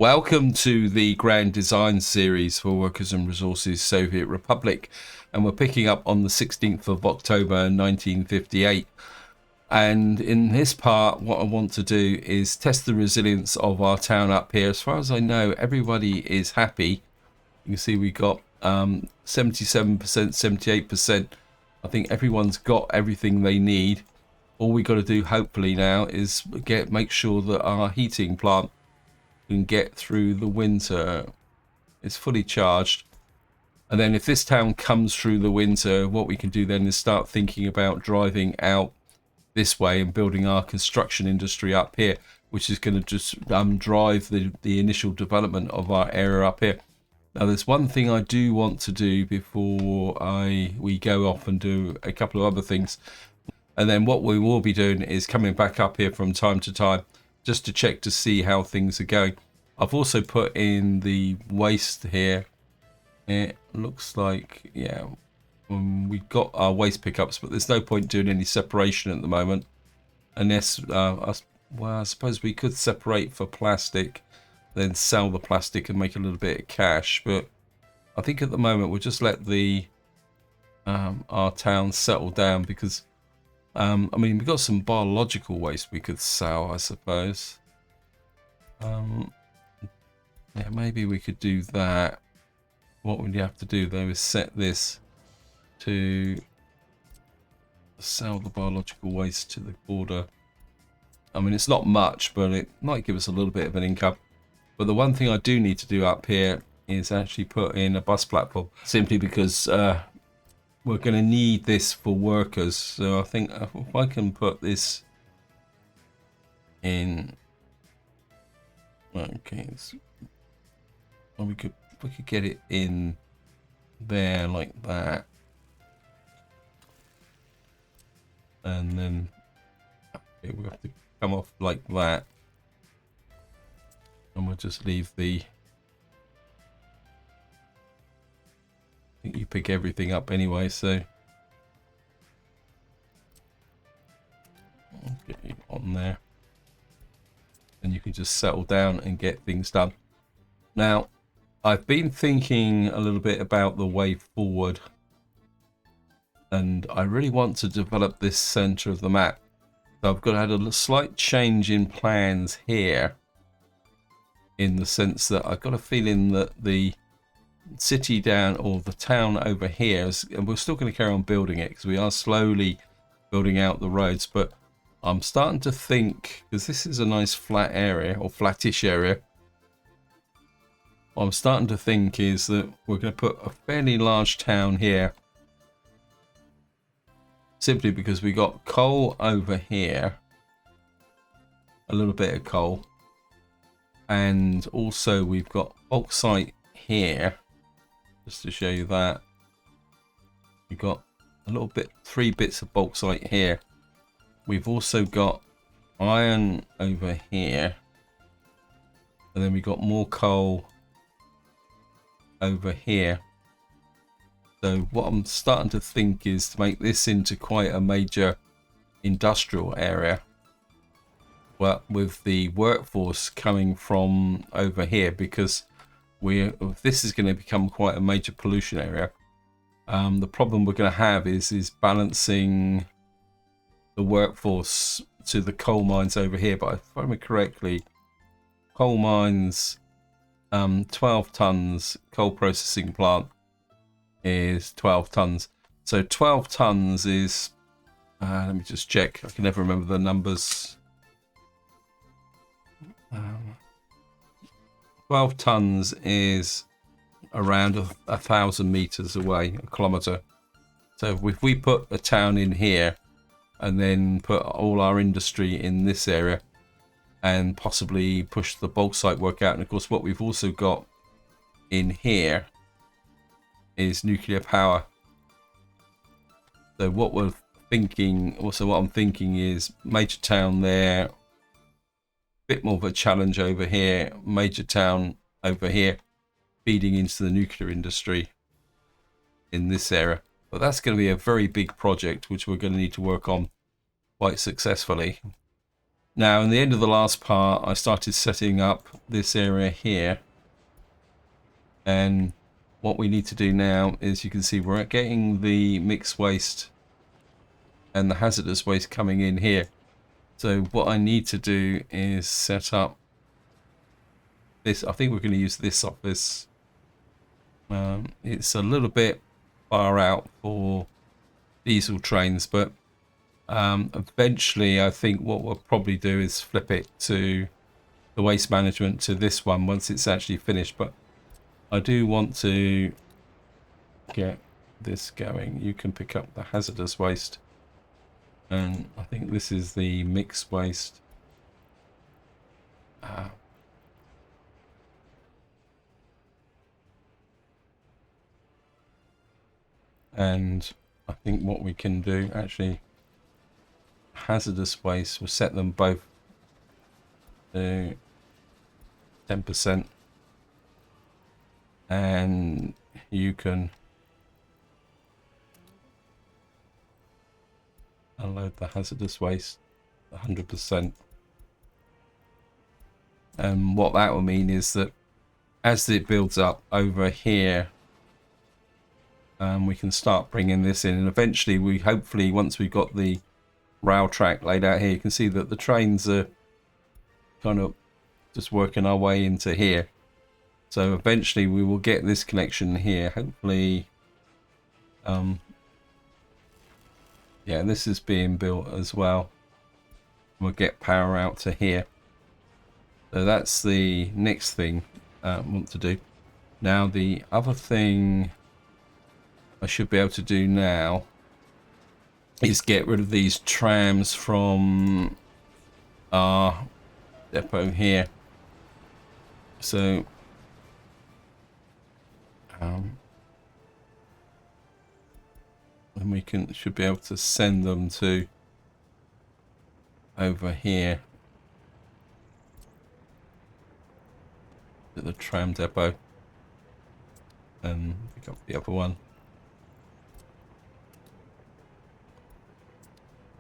Welcome to the Grand Design Series for Workers and Resources Soviet Republic, and we're picking up on the 16th of October 1958. And in this part, what I want to do is test the resilience of our town up here. As far as I know, everybody is happy. You can see we got 77%, 78%. I think everyone's got everything they need. All we got to do, hopefully now, is make sure that our heating plant can get through the winter. It's fully charged, and then if this town comes through the winter, what we can do then is start thinking about driving out this way and building our construction industry up here, which is going to just drive the initial development of our area up here. Now there's one thing I do want to do before we go off and do a couple of other things, and then what we will be doing is coming back up here from time to time just to check to see how things are going. I've also put in the waste here. It looks like, yeah, we've got our waste pickups, but there's no point doing any separation at the moment. Unless, well, I suppose we could separate for plastic, then sell the plastic and make a little bit of cash. But I think at the moment we'll just let the our town settle down, because I mean, we've got some biological waste we could sell, I suppose. Yeah, maybe we could do that. What would you have to do though is set this to sell the biological waste to the border. I mean, it's not much, but it might give us a little bit of an income. But the one thing I do need to do up here is actually put in a bus platform, simply because we're going to need this for workers. So I think if I can put this in, okay, well, we could get it in there like that, and then okay, we have to come off like that, and we'll just leave the. I think you pick everything up anyway, so I'll get you on there, and you can just settle down and get things done. Now, I've been thinking a little bit about the way forward, and I really want to develop this center of the map. So I've got to add a slight change in plans here, in the sense that I've got a feeling that the city down, or the town over here is, and we're still going to carry on building it because we are slowly building out the roads, but I'm starting to think, because this is a nice flat area, or flattish area, what I'm starting to think is that we're going to put a fairly large town here, simply because we got coal over here, a little bit of coal, and also we've got bauxite here. Just to show you that, we've got a little bit, 3 bits of bauxite here. We've also got iron over here, and then we've got more coal over here. So what I'm starting to think is to make this into quite a major industrial area, well, with the workforce coming from over here, because this is going to become quite a major pollution area. The problem we're going to have is balancing the workforce to the coal mines over here. But if I remember correctly, coal mines, 12 tons, coal processing plant is 12 tons. So 12 tons is, let me just check, I can never remember the numbers. 12 tons is around 1,000 meters away, a kilometer. So if we put a town in here and then put all our industry in this area and possibly push the bauxite work out, and of course what we've also got in here is nuclear power. So what we're thinking, also what I'm thinking is major town there, bit more of a challenge over here, major town over here, feeding into the nuclear industry in this area. But that's going to be a very big project which we're going to need to work on quite successfully. Now, in the end of the last part, I started setting up this area here. And what we need to do now is, you can see we're getting the mixed waste and the hazardous waste coming in here. So what I need to do is set up this. I think we're going to use this office. It's a little bit far out for diesel trains, but eventually I think what we'll probably do is flip it to the waste management to this one once it's actually finished. But I do want to get this going. You can pick up the hazardous waste, and I think this is the mixed waste. And I think what we can do, actually, hazardous waste, we'll set them both to 10%, and you can unload the hazardous waste 100%. And what that will mean is that as it builds up over here, we can start bringing this in, and eventually we hopefully, once we've got the rail track laid out here, you can see that the trains are kind of just working our way into here. So eventually we will get this connection here, hopefully. Yeah, this is being built as well. We'll get power out to here. So that's the next thing I want to do. Now the other thing I should be able to do now is get rid of these trams from our depot here. So and we should be able to send them to over here to the tram depot, and pick up the other one.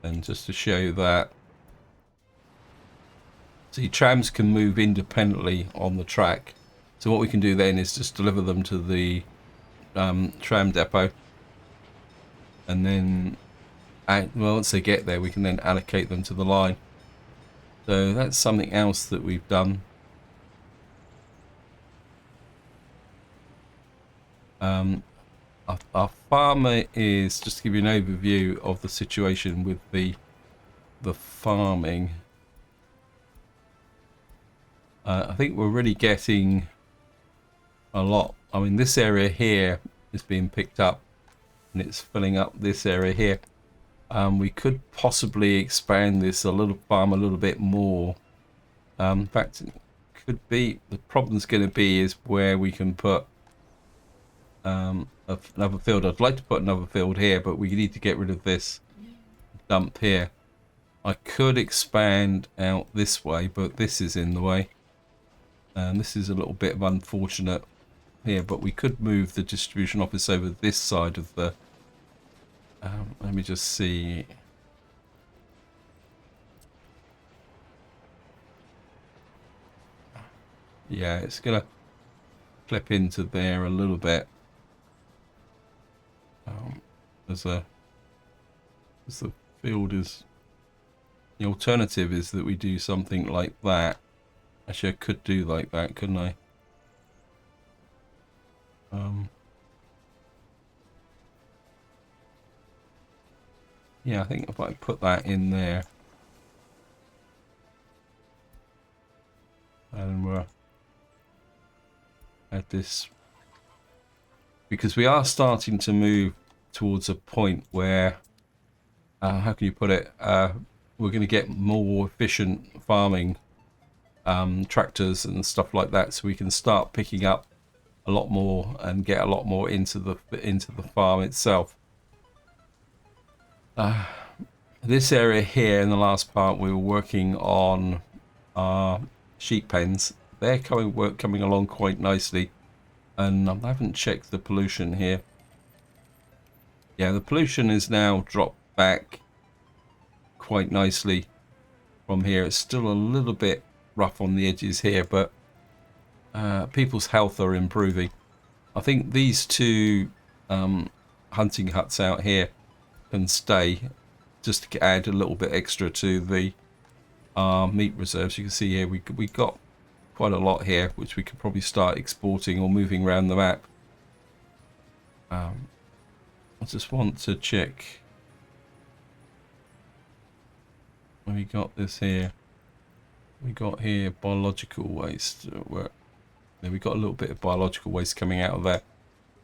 And just to show you that, see, trams can move independently on the track. So what we can do then is just deliver them to the tram depot, and then well, once they get there, we can then allocate them to the line. So that's something else that we've done. Our farmer is, just to give you an overview of the situation with the farming. I think we're really getting a lot. I mean, this area here is being picked up, and it's filling up this area here. We could possibly expand this farm a little bit more. In fact, it could be, the problem's going to be is where we can put another field. I'd like to put another field here, but we need to get rid of this dump here. I could expand out this way, but this is in the way, and this is a little bit of unfortunate here. But we could move the distribution office over this side of the let me just see. Yeah, it's gonna clip into there a little bit. As the field is, the alternative is that we do something like that. Actually, I could do like that, couldn't I? Yeah, I think if I put that in there, and we'll add this, because we are starting to move towards a point where, how can you put it, we're going to get more efficient farming tractors and stuff like that, so we can start picking up a lot more and get a lot more into the farm itself. This area here, in the last part, we were working on our sheep pens. They're coming along quite nicely, and I haven't checked the pollution here. Yeah, the pollution is now dropped back quite nicely from here. It's still a little bit rough on the edges here, but people's health are improving. I think these two hunting huts out here can stay just to add a little bit extra to the meat reserves. You can see here we got quite a lot here, which we could probably start exporting or moving around the map. I just want to check. We got this here. We got here biological waste. We got a little bit of biological waste coming out of there.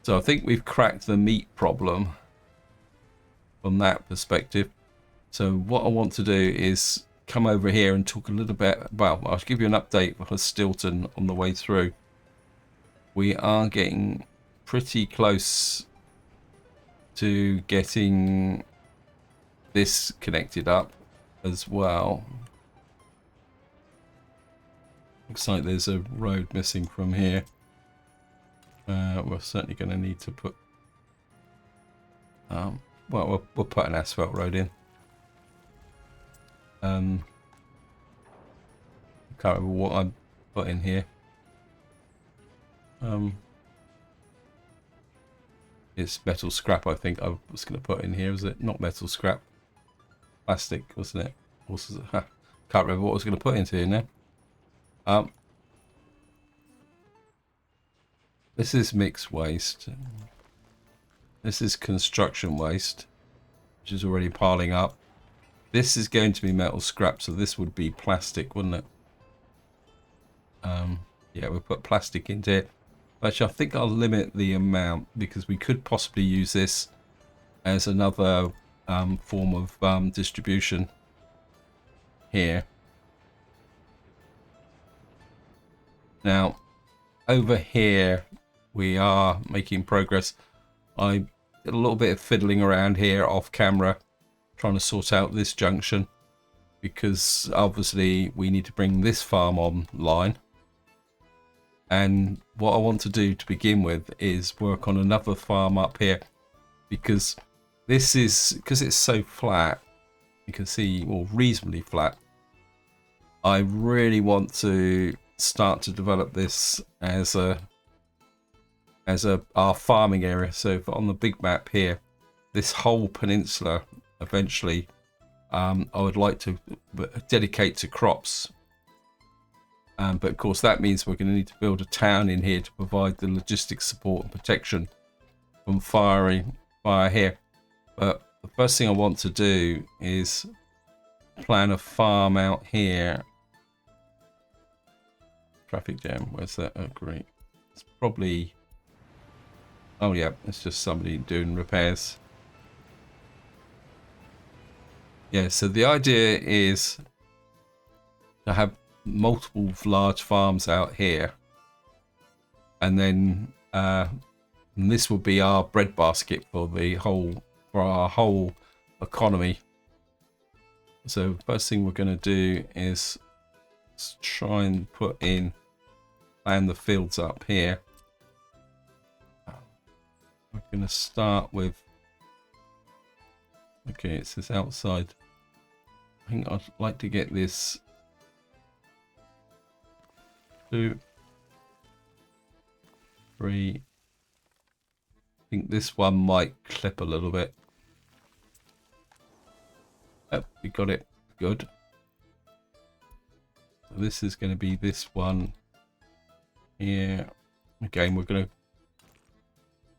So I think we've cracked the meat problem from that perspective. So what I want to do is come over here and talk a little bit about, I'll give you an update for Stilton on the way through. We are getting pretty close to getting this connected up as well. Looks like there's a road missing from here. We're certainly going to need to put well, we'll put an asphalt road in. Can't remember what I put in here. It's metal scrap, I think I was going to put in here. Is it not metal scrap? Plastic, wasn't it? Can't remember what I was going to put into here now. This is mixed waste. This is construction waste, which is already piling up. This is going to be metal scrap, so this would be plastic, wouldn't it? Yeah, we'll put plastic into it. Actually, I think I'll limit the amount because we could possibly use this as another form of distribution here. Now, over here, we are making progress. I did a little bit of fiddling around here off camera, trying to sort out this junction, because obviously we need to bring this farm online. And what I want to do to begin with is work on another farm up here, because this is, because it's so flat, you can see, well, reasonably flat. I really want to start to develop this as our farming area. So on the big map here, this whole peninsula eventually I would like to dedicate to crops. But of course that means we're going to need to build a town in here to provide the logistics support and protection from fire here. But the first thing I want to do is plan a farm out here. Traffic jam, where's that? Oh great, it's probably, oh yeah, it's just somebody doing repairs. Yeah, so the idea is to have multiple large farms out here, and then this will be our breadbasket for our whole economy. So the first thing we're going to do is try and plan the fields up here. We're going to start with, okay, it says outside. I think I'd like to get this 2, 3. I think this one might clip a little bit. Oh, we got it. Good. So this is going to be this one here. Again, we're going to,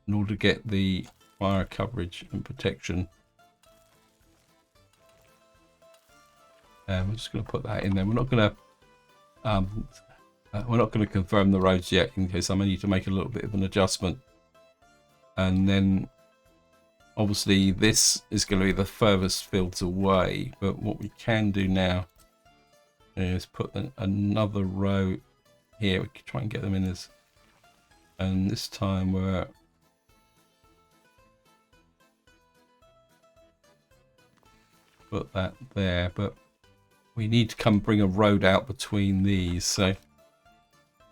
in order to get the fire coverage and protection, we're just going to put that in there. We're not going to confirm the roads yet, in case I may need to make a little bit of an adjustment. And then obviously this is going to be the furthest fields away, but what we can do now is put another row here. We can try and get them in as, and this time we're put that there, but we need to come bring a road out between these, so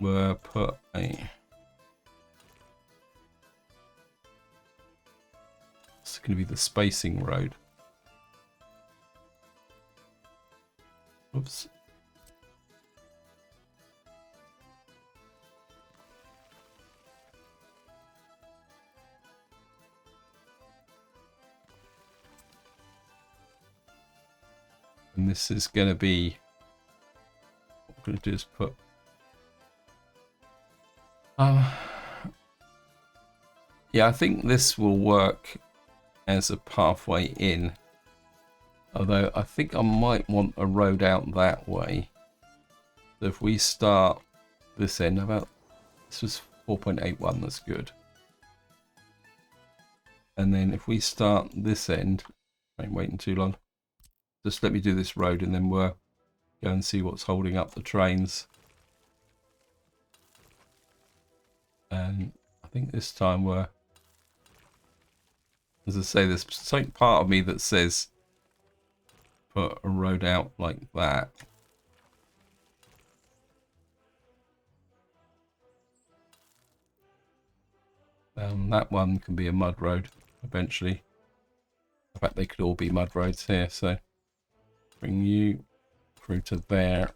we'll put a, it's going to be the spacing road. Oops. And this is going to be, what I'm going to do is put yeah, I think this will work as a pathway in, although I think I might want a road out that way. So if we start this end, about, this was 4.81, that's good. And then if we start this end, I ain't waiting too long, just let me do this road and then we'll go and see what's holding up the trains. And I think this time we're, as I say, there's some part of me that says put a road out like that. That one can be a mud road eventually. In fact, they could all be mud roads here. So bring you through to there.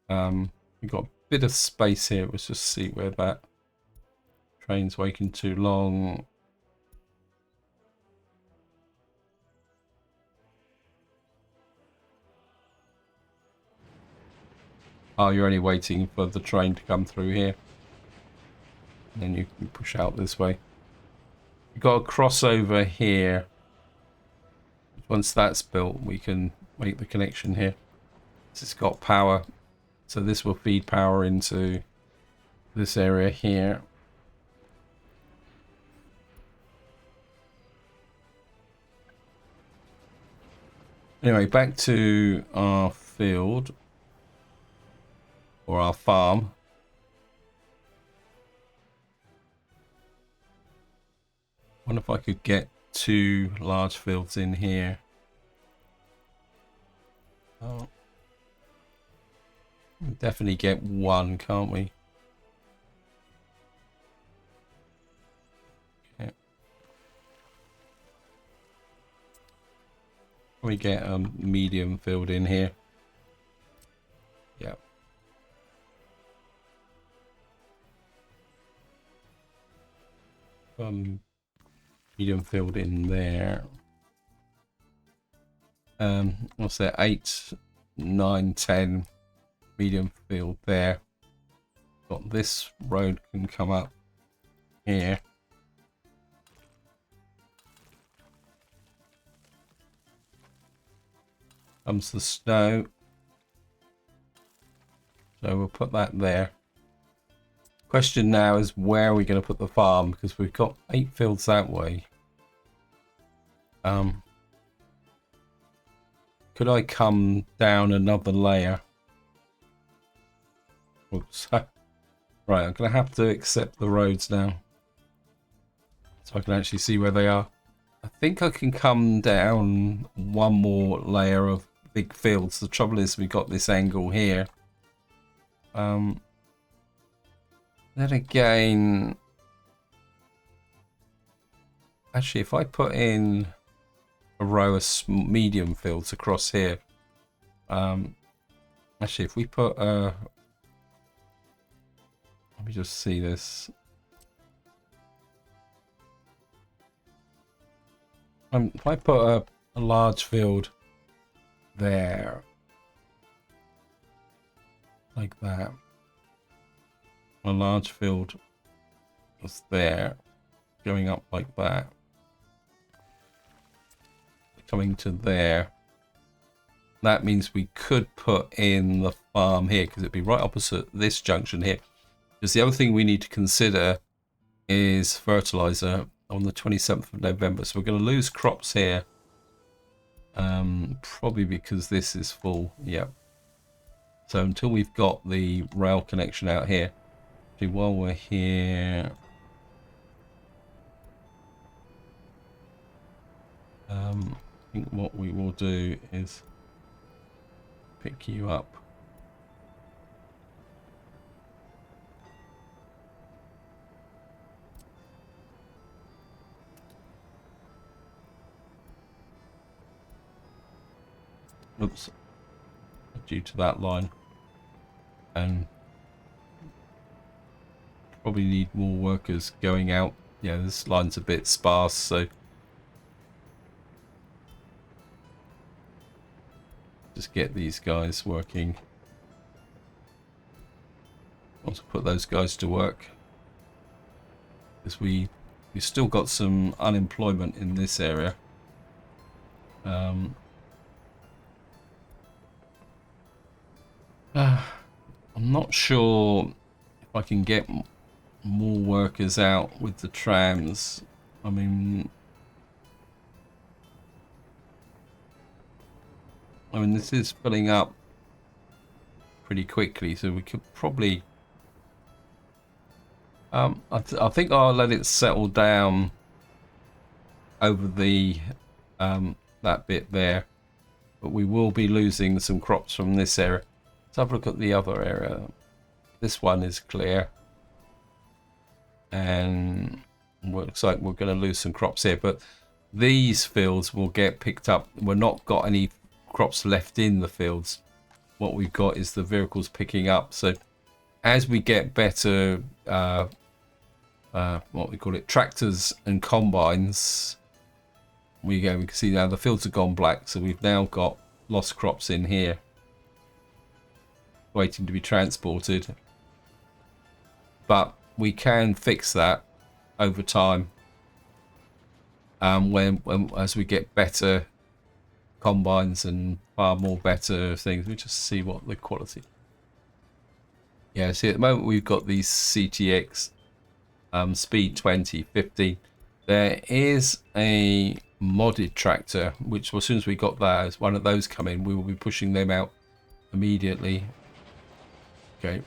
We've got a bit of space here. Let's just see where that train's waiting too long. Oh, you're only waiting for the train to come through here. And then you can push out this way. You've got a crossover here. Once that's built, we can make the connection here. This has got power. So this will feed power into this area here. Anyway, back to our field. Or our farm. I wonder if I could get 2 large fields in here. Oh. Definitely get 1, can't we? Yeah. Can we get a medium field in here? Yeah. Medium field in there. What's that? 8, 9, 10 medium field there. Got this road can come up here. Comes the snow. So we'll put that there. Question now is where are we going to put the farm, because we've got 8 fields that way. Could I come down another layer? Oops. Right, I'm going to have to accept the roads now, so I can actually see where they are. I think I can come down 1 more layer of big fields. The trouble is we've got this angle here. Then again, actually, if I put in a row of medium fields across here, actually, if we put let me just see this. If I put a large field there, like that, a large field was there, going up like that, coming to there. That means we could put in the farm here, because it'd be right opposite this junction here. Because the other thing we need to consider is fertilizer on the 27th of November. So we're going to lose crops here. Probably because this is full. Yep. So until we've got the rail connection out here, while we're here, I think what we will do is pick you up. Oops, due to that line, and probably need more workers going out. Yeah, this line's a bit sparse, so just get these guys working. Want to put those guys to work because we still got some unemployment in this area. I'm not sure if I can get more workers out with the trams. I mean, this is filling up pretty quickly, so we could probably I think I'll let it settle down over the that bit there, but we will be losing some crops from this area. Let's have a look at the other area. This one is clear, and looks like we're going to lose some crops here, but these fields will get picked up. We're not got any crops left in the fields. What we've got is the vehicles picking up. So as we get better what we call it, tractors and combines, we can see now the fields have gone black, so we've now got lost crops in here waiting to be transported, but we can fix that over time when as we get better combines and far more better things. We just see what the quality. Yeah, see at the moment we've got these CTX speed 20, 50. There is a modded tractor, which as soon as we got that, as one of those come in, we will be pushing them out immediately. Okay.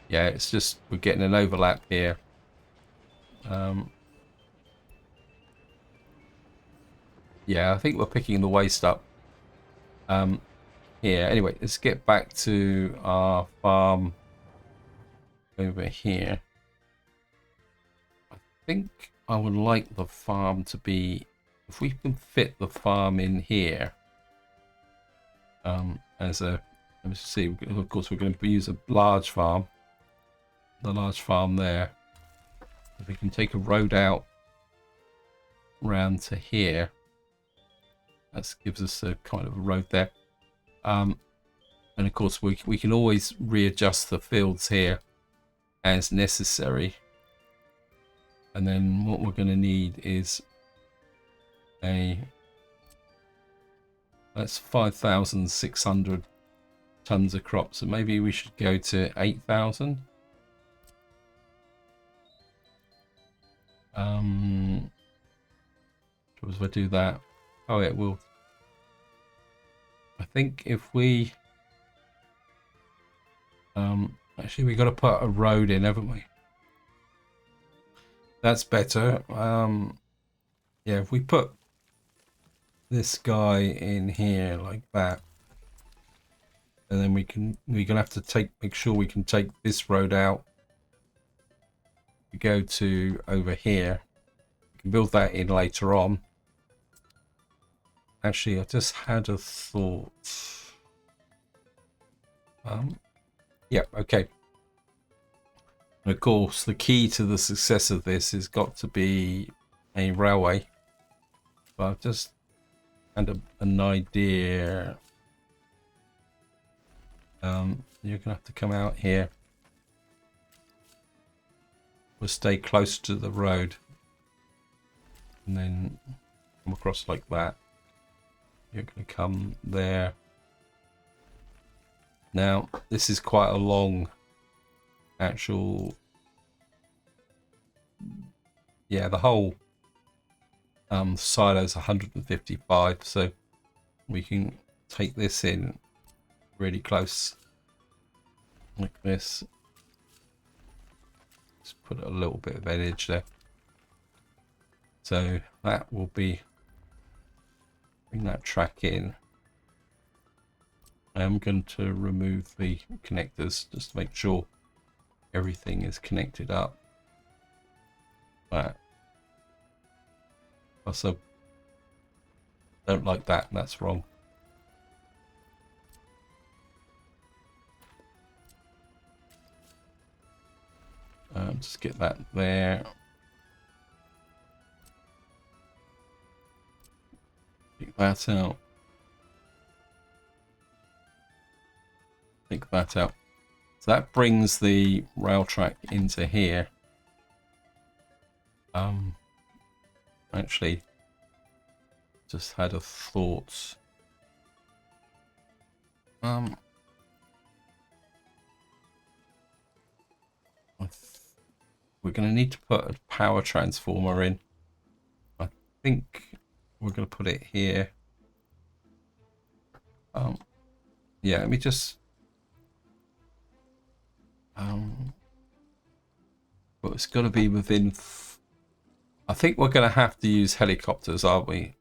Yeah, it's just we're getting an overlap here. Yeah, I think we're picking the waste up here. Anyway, let's get back to our farm over here. I think I would like the farm to be, if we can fit the farm in here as a, let me see, of course we're going to use a large farm, the large farm there. If we can take a road out round to here, that gives us a kind of a road there. And of course we can always readjust the fields here as necessary. And then what we're going to need is that's 5,600 tons of crops, so maybe we should go to 8,000. If I do that, oh it will. I think if we actually we got to put a road in, haven't we? That's better. Yeah, if we put this guy in here like that, and then we're gonna have to make sure we can take this road out. We go to over here. We can build that in later on. Actually, I just had a thought. Yeah, okay. And of course, the key to the success of this has got to be a railway. But I've just had an idea. You're going to have to come out here. We'll stay close to the road. And then come across like that. You're going to come there. Now, this is quite a long actual, yeah, the whole silo is 155, so we can take this in really close like this. Just put a little bit of edge there. So that will be, bring that track in. I am going to remove the connectors just to make sure everything is connected up. That. Also, Don't like that. That's wrong. Just get that there. Pick that out. Pick that out. So that brings the rail track into here. Actually, just had a thought. We're going to need to put a power transformer in. I think we're going to put it here. Yeah, let me just... but it's got to be within... I think we're going to have to use helicopters, aren't we?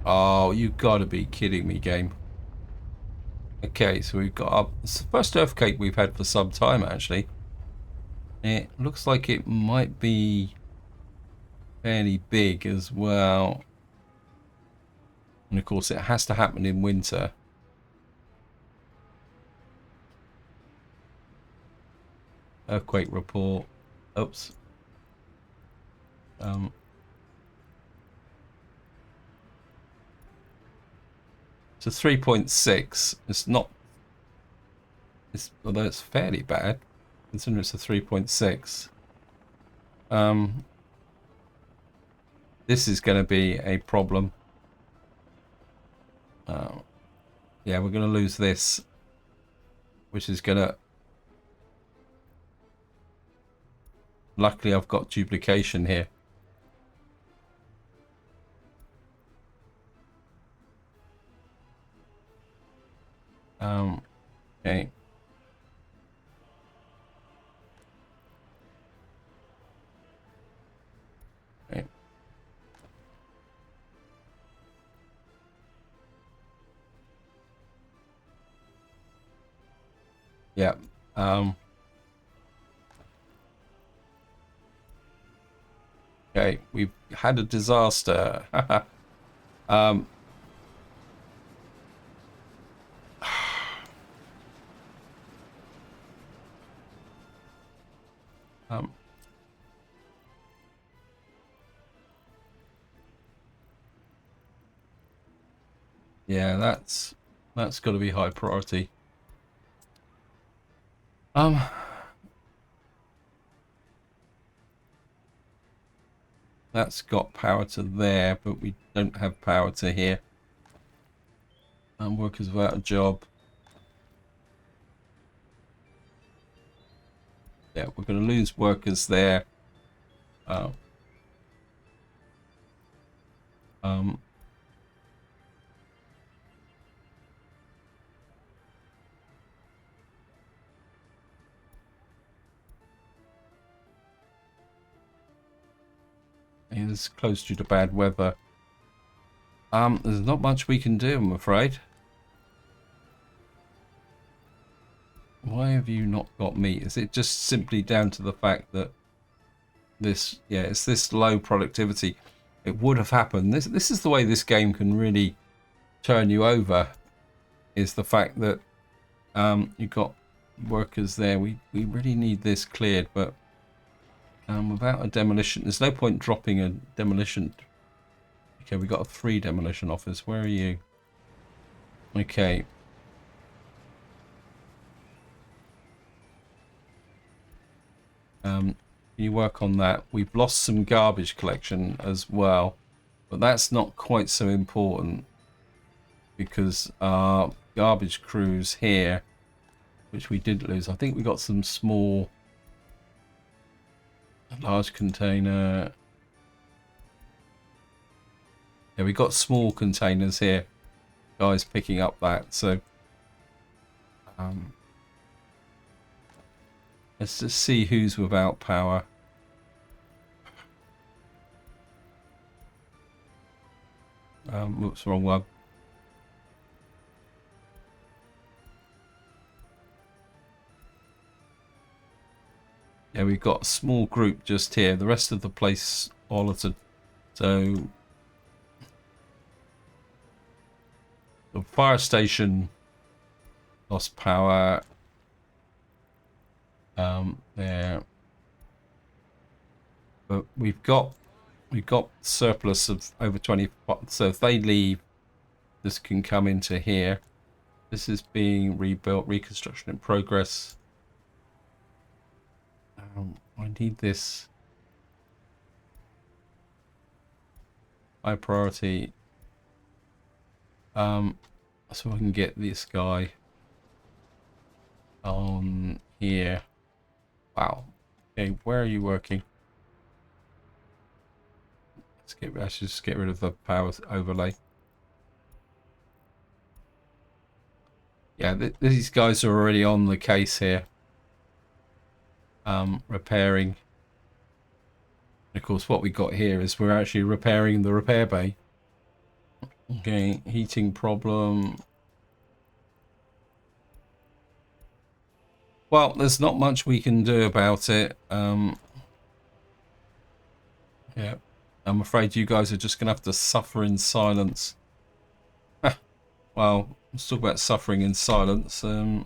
Oh, you got to be kidding me, game. Okay, so we've got... It's the first earthquake we've had for some time, actually. It looks like it might be fairly big as well. And of course, it has to happen in winter. Earthquake report. Oops. It's a 3.6. It's not... although it's fairly bad, considering it's a 3.6. This is going to be a problem. Yeah, we're going to lose this, which is going to... Luckily, I've got duplication here. Okay. Okay. Yeah. Okay, we've had a disaster. Yeah, that's got to be high priority. That's got power to there, but we don't have power to here. Workers without a job. Yeah, we're going to lose workers there. It's close due to bad weather. There's not much we can do, I'm afraid. Why have you not got meat? Is it just simply down to the fact that this, yeah, it's this low productivity? It would have happened. This is the way this game can really turn you over, is the fact that you've got workers there. We really need this cleared, but without a demolition, there's no point dropping a demolition. Okay, we got a 3 demolition office. Where are you? Okay. You work on that. We've lost some garbage collection as well, but that's not quite so important because our garbage crews here, which we did lose. I think we got some small, large container. Yeah, we got small containers here. Guys picking up that. So let's just see who's without power. Whoops, wrong one. Yeah, we've got a small group just here. The rest of the place, all of it. So the fire station lost power. There, but we've got surplus of over 20. So if they leave, this can come into here. This is being rebuilt, reconstruction in progress. I need this high priority. So I can get this guy on here. Wow. Okay, where are you working? Let's just get rid of the power overlay. Yeah, these guys are already on the case here. Repairing. And of course, what we got here is we're actually repairing the repair bay. Okay, heating problem. Well, there's not much we can do about it. Yeah, I'm afraid you guys are just going to have to suffer in silence. Well, let's talk about suffering in silence. What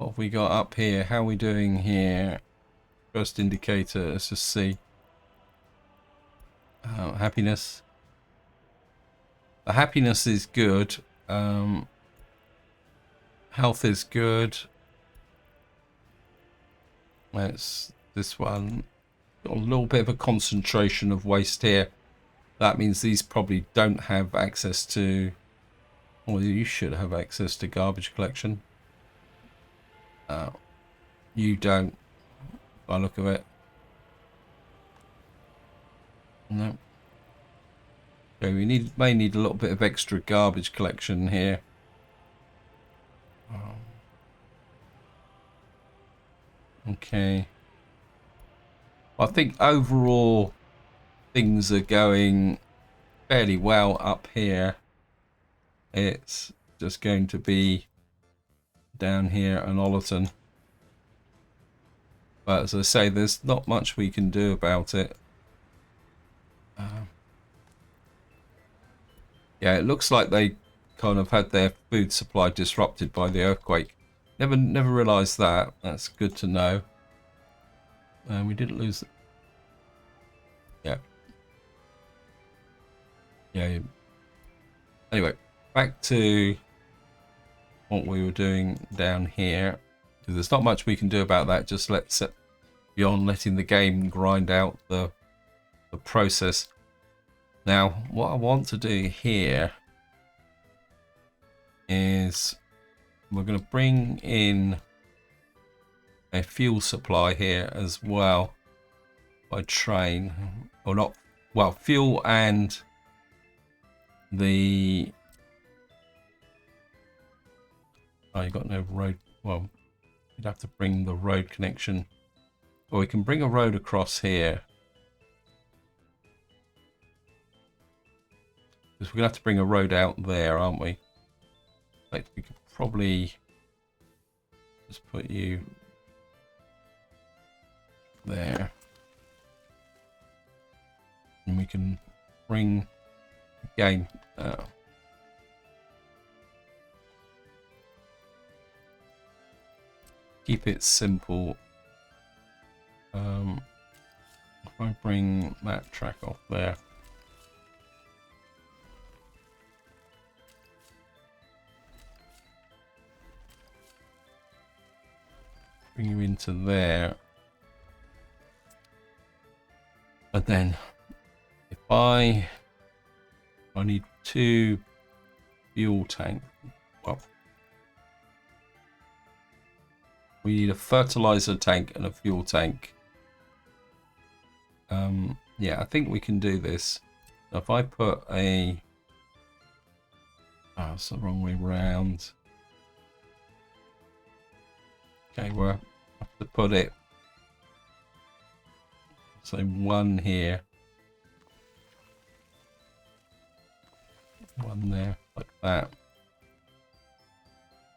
have we got up here? How are we doing here? First indicator, let's just see. Happiness. The happiness is good. Health is good. That's this one. Got a little bit of a concentration of waste here. That means these probably don't have access to... Well, you should have access to garbage collection. You don't, by the look of it. No. Okay, we may need a little bit of extra garbage collection here. Okay. I think overall things are going fairly well up here. It's just going to be down here and Ollerton. But as I say, there's not much we can do about it. Yeah, it looks like they kind of had their food supply disrupted by the earthquake. Never realised that. That's good to know. We didn't lose. Yeah. Yeah. Anyway, back to what we were doing down here. There's not much we can do about that. Just beyond letting the game grind out the process. Now, what I want to do here is we're going to bring in a fuel supply here as well by train, or not, well, fuel and the... Oh, you got no road. Well, you'd have to bring the road connection, or we can bring a road across here. Because we're going to have to bring a road out there, aren't we? Like, we could probably just put you there. And we can bring, again, keep it simple. If I bring that track off there. Bring you into there. And then if I need 2 fuel tank. Well, we need a fertilizer tank and a fuel tank. Yeah, I think we can do this. If I put a... Oh, it's the wrong way round. Okay, we'll have to put it... So 1 here. 1 there, like that.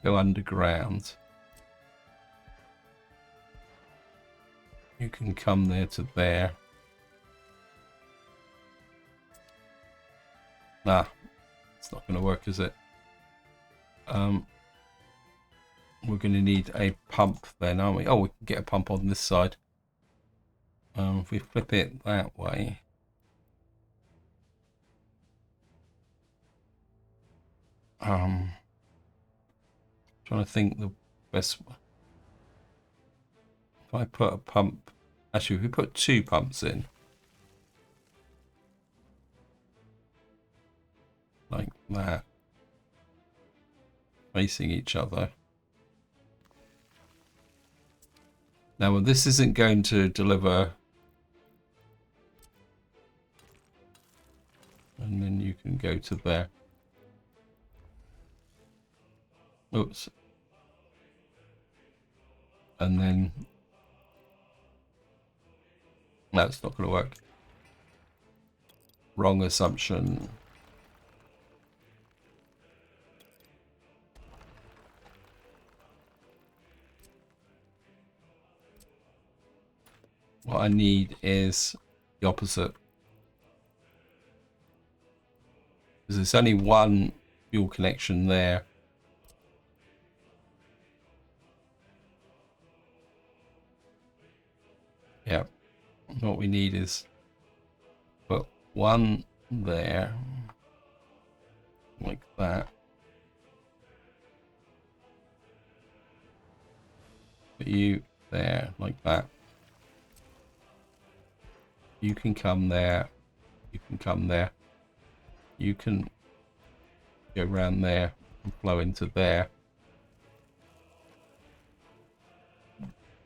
Go underground. You can come there to there. Nah, That's not going to work, is it? We're going to need a pump then, aren't we? Oh, we can get a pump on this side. If we flip it that way. Trying to think the best. If I put a pump, actually, if we put 2 pumps in, like that, facing each other. Now, this isn't going to deliver, and then you can go to there. Oops. And then, no, it's not going to work. Wrong assumption. What I need is the opposite. Because there's only one fuel connection there. Yeah. What we need is put one there, like that. Put you there, like that. You can come there. You can come there. You can go around there and flow into there.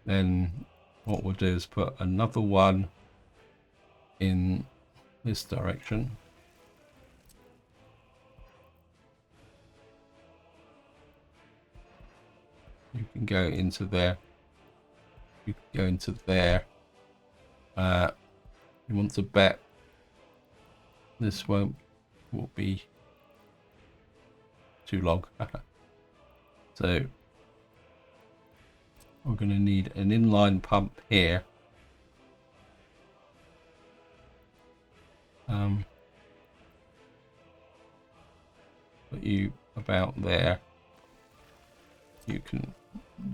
Then what we'll do is put another one in this direction. You can go into there. You can go into there. You want to bet this will be too long. So we're going to need an inline pump here. Put you about there. You can,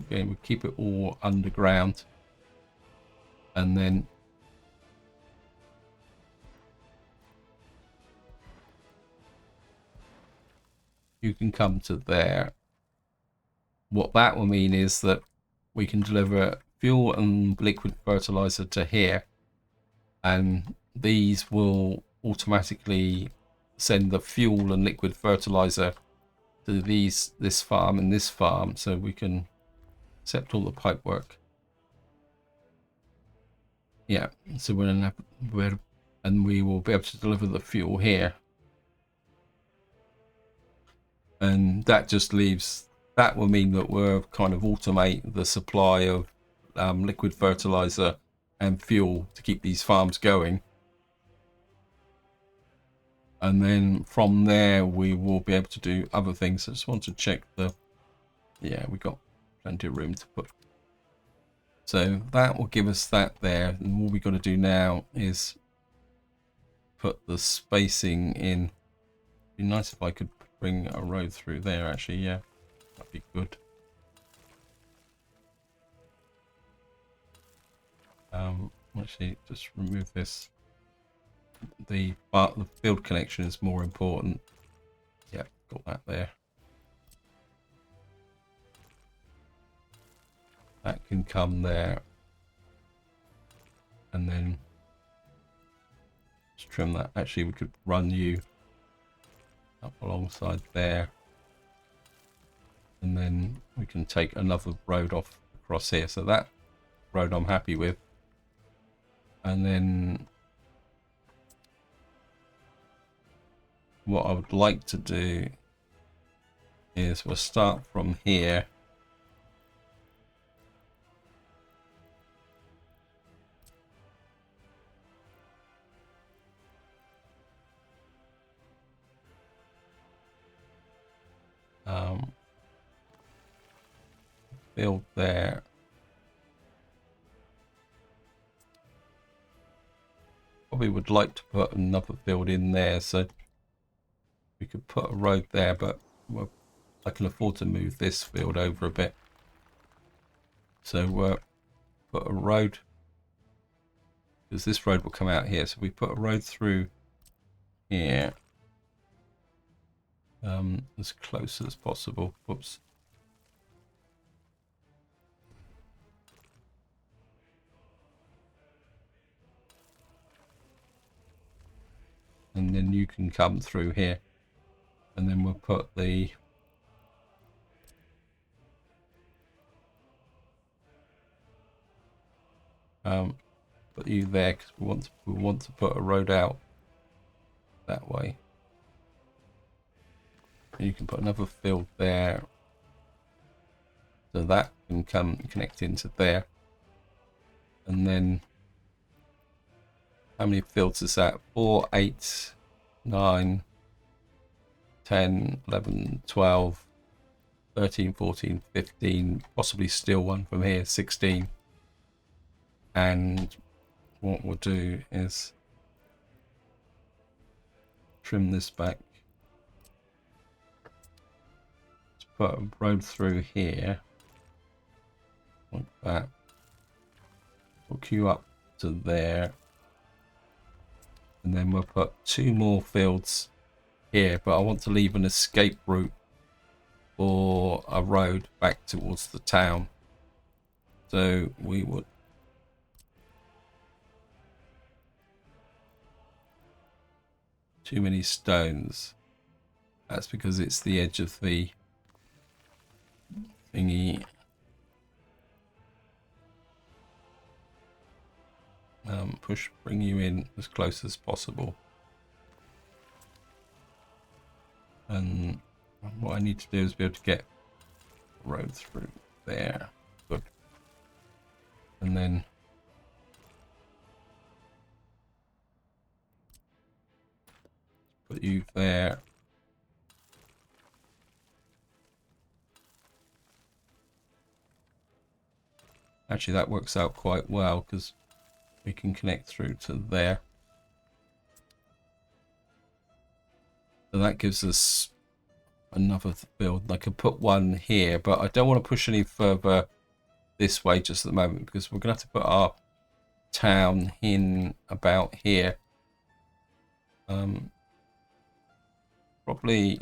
again, we keep it all underground, and then you can come to there. What that will mean is that we can deliver fuel and liquid fertilizer to here, and these will automatically send the fuel and liquid fertilizer to this farm and this farm, so we can accept all the pipe work. Yeah, so we're gonna have, and we will be able to deliver the fuel here, and that just leaves. That will mean that we'll kind of automate the supply of liquid fertilizer and fuel to keep these farms going. And then from there, we will be able to do other things. I just want to check the, yeah, we got plenty of room to put. So that will give us that there. And all we got to do now is put the spacing in. It'd be nice if I could bring a road through there, actually. Yeah. That'd be good. Actually, just remove this. The field connection is more important. Yeah, got that there. That can come there. And then just trim that. Actually, we could run you up alongside there. And then we can take another road off across here. So that road I'm happy with. And then what I would like to do is we'll start from here. Build there. Probably would like to put another field in there, so We could put a road there, but I can afford to move this field over a bit. So put a road, because this road will come out here. So we put a road through here, as close as possible. Whoops. And then you can come through here, and then we'll put the put you there, because we want to put a road out that way. And you can put another field there, so that can come connect into there. And then how many fields is that? 4, 8, 9, 10, 11, 12, 13, 14, 15, possibly still one from here, 16. And what we'll do is trim this back. Let's put a road through here, like that. We'll queue up to there. And then we'll put 2 more fields here, but I want to leave an escape route or a road back towards the town. So we would too many stones. That's because it's the edge of the thingy. Bring you in as close as possible. And what I need to do is be able to get a road through there. Good. And then put you there. Actually, that works out quite well, because we can connect through to there. So that gives us another build. I could put one here, but I don't want to push any further this way just at the moment, because we're going to have to put our town in about here. Probably,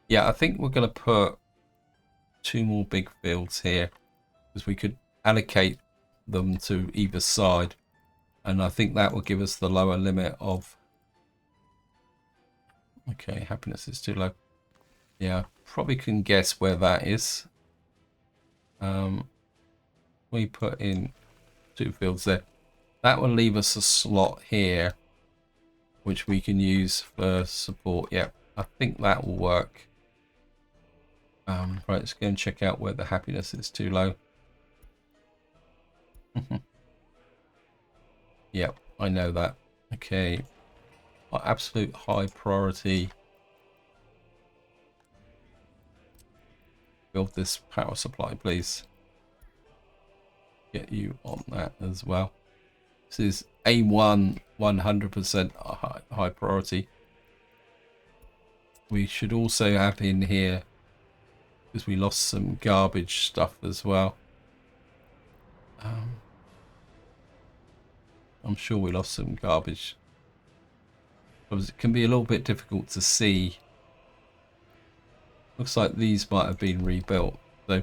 yeah, I think we're going to put 2 more big fields here, because we could allocate them to either side, and I think that will give us the lower limit of, okay, happiness is too low. Yeah, probably can guess where that is. We put in 2 fields there. That will leave us a slot here, which we can use for support. Yeah, I think that will work. Right, let's go and check out where the happiness is too low. Yep, I know that. Okay, our absolute high priority. Build this power supply, please. Get you on that as well. This is A1, 100% high priority. We should also have in here, because we lost some garbage stuff as well. I'm sure we lost some garbage, because it can be a little bit difficult to see. Looks like these might have been rebuilt. So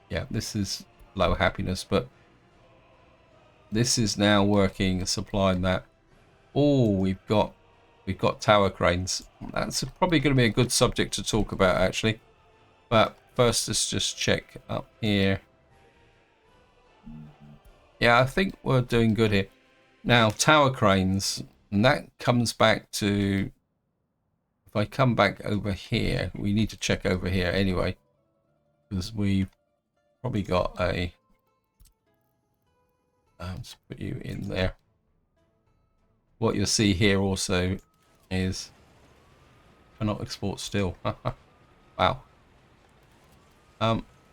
yeah, this is low happiness, but this is now working, supplying that. Oh, we've got tower cranes. That's probably going to be a good subject to talk about, actually. But first, let's just check up here. Yeah, I think we're doing good here. Now, tower cranes, and that comes back to, if I come back over here, we need to check over here anyway, because we've probably got a, let's put you in there. What you'll see here also is cannot export steel. Wow.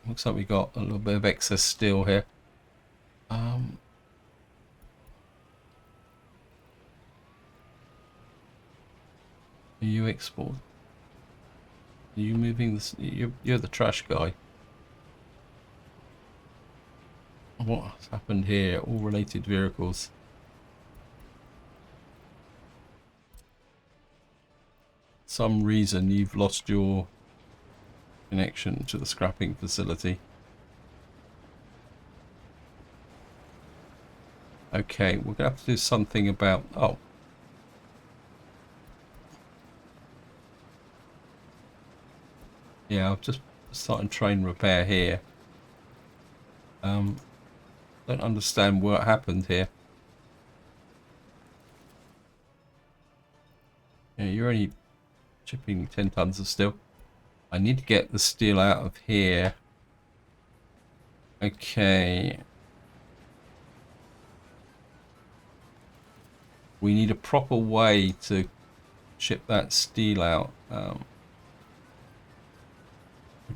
Looks like we got a little bit of excess steel here. Are you export? Are you moving this? You're the trash guy. What's happened here? All related vehicles. Some reason you've lost your connection to the scrapping facility. Okay, we're gonna have to do something about. Oh, yeah, I've just started train repair here. Don't understand what happened here. Yeah, you're only shipping 10 tons of steel. I need to get the steel out of here. Okay. We need a proper way to ship that steel out.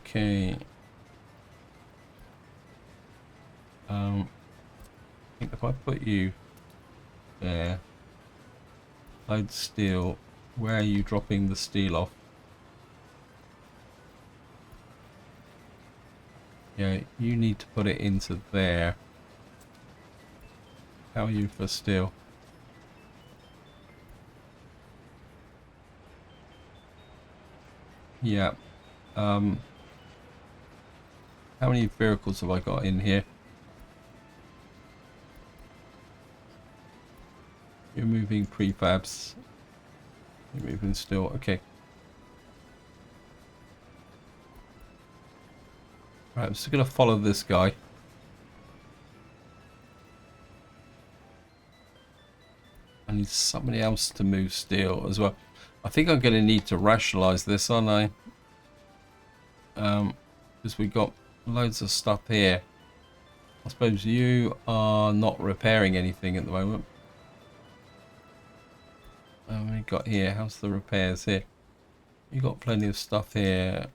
Okay. I think if I put you there, load steel, where are you dropping the steel off? Yeah, you need to put it into there. How are you for steel? Yeah. How many vehicles have I got in here? You're moving prefabs. You're moving steel. Okay. Right, I'm just going to follow this guy. I need somebody else to move steel as well. I think I'm going to need to rationalize this, aren't I? Because we've got loads of stuff here. I suppose you are not repairing anything at the moment. We got here. How's the repairs here? You got plenty of stuff here.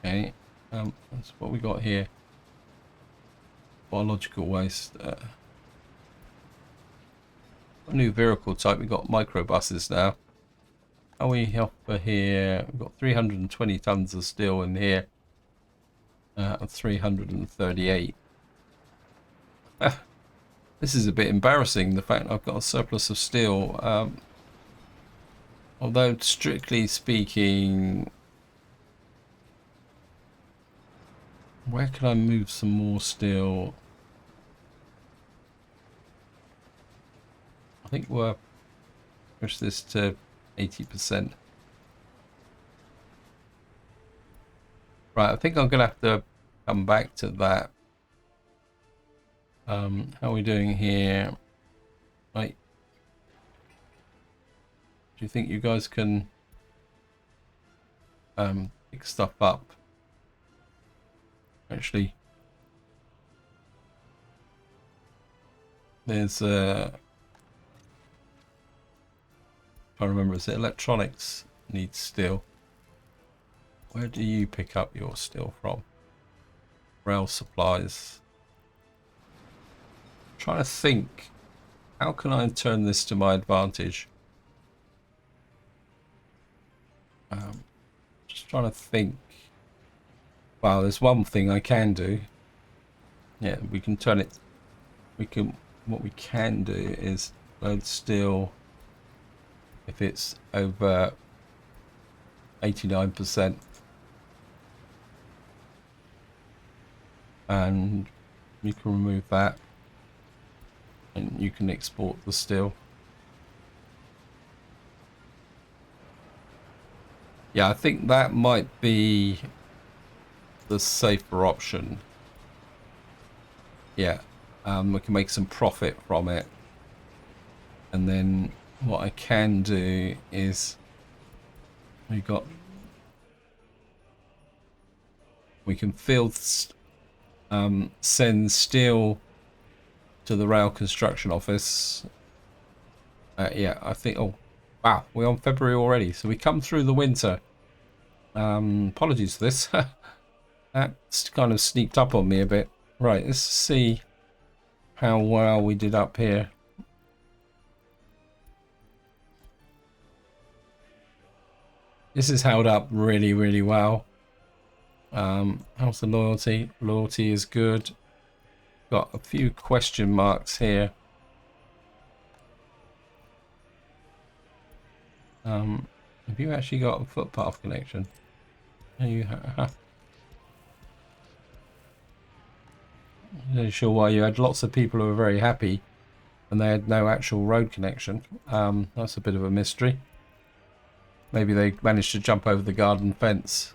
Okay. That's what we got here. Biological waste. A new vehicle type. We got microbuses now. How we offer here? We've got 320 tons of steel in here. 338. This is a bit embarrassing, the fact I've got a surplus of steel. Although, strictly speaking, where can I move some more steel? I think we'll push this to 80%. Right, I think I'm going to have to come back to that. How are we doing here? Right. Do you think you guys can pick stuff up? Actually, there's if I remember, is it electronics needs steel? Where do you pick up your steel from? Rail supplies. I'm trying to think, how can I turn this to my advantage? Just trying to think. Well, there's one thing I can do. Yeah, we can turn it. What we can do is load steel if it's over 89%, and you can remove that, and you can export the steel. Yeah, I think that might be the safer option. Yeah, we can make some profit from it, and then what I can do is we can send steel to the rail construction office. Yeah, I think. Oh, wow, we're on February already, so we come through the winter. Apologies for this. That's kind of sneaked up on me a bit. Right, let's see how well we did up here. This is held up really, really well. How's the loyalty? Loyalty is good. Got a few question marks here. Have you actually got a footpath connection? You have. I'm not sure why you had lots of people who were very happy and they had no actual road connection. That's a bit of a mystery. Maybe they managed to jump over the garden fence.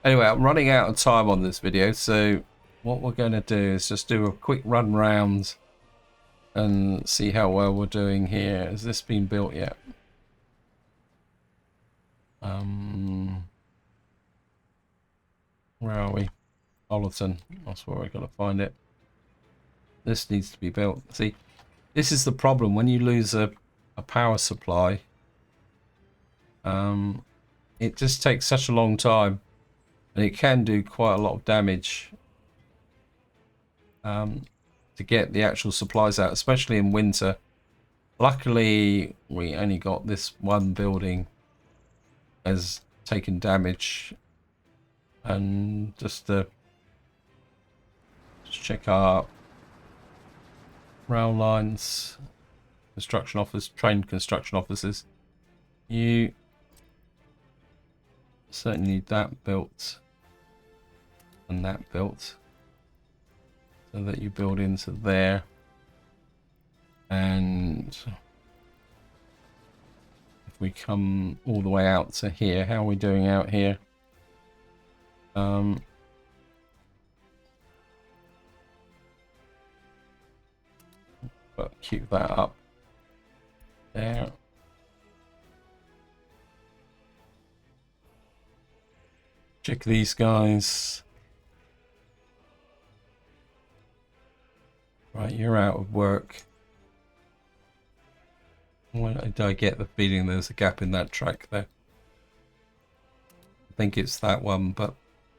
Anyway, I'm running out of time on this video, so what we're going to do is just do a quick run round and see how well we're doing here. Has this been built yet? Where are we? Ollerton. That's where we're going to find it. This needs to be built. See, this is the problem. When you lose a power supply, it just takes such a long time. And it can do quite a lot of damage to get the actual supplies out, especially in winter. Luckily, we only got this one building has taken damage. And just check our rail lines, construction office, trained construction officers. You certainly need that built and that built so that you build into there. And if we come all the way out to here, how are we doing out here? But keep that up there. Check these guys. Right, you're out of work. Why did I get the feeling there's a gap in that track there? I think it's that one, but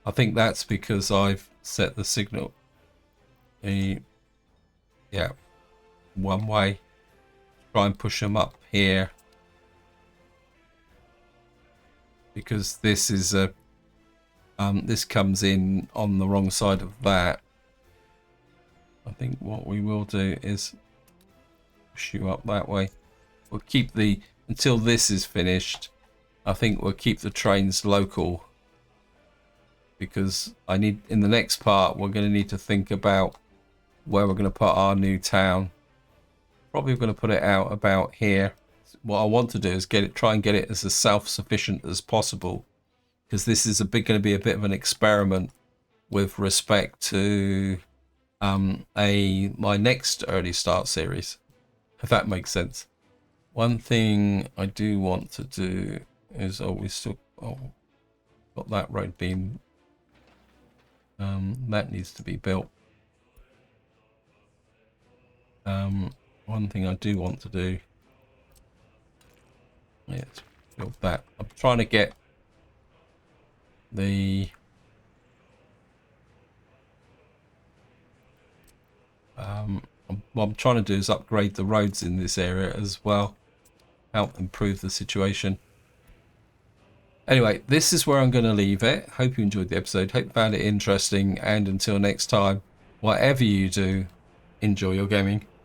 I think that's because I've set the signal. Yeah, one way. Try and push them up here. Because this is a this comes in on the wrong side of that. I think what we will do is push you up that way. We'll keep the, until this is finished, I think we'll keep the trains local. Because I need, in the next part, we're going to need to think about where we're going to put our new town. Probably going to put it out about here. What I want to do is try and get it as self-sufficient as possible. Because this is going to be a bit of an experiment with respect to my next early start series, if that makes sense. One thing I do want to do is we still got that road beam. That needs to be built. One thing I do want to do is build that. I'm trying to get the what I'm trying to do is upgrade the roads in this area as well, help improve the situation. Anyway, this is where I'm going to leave it. Hope you enjoyed the episode, hope you found it interesting, and until next time, whatever you do, enjoy your gaming.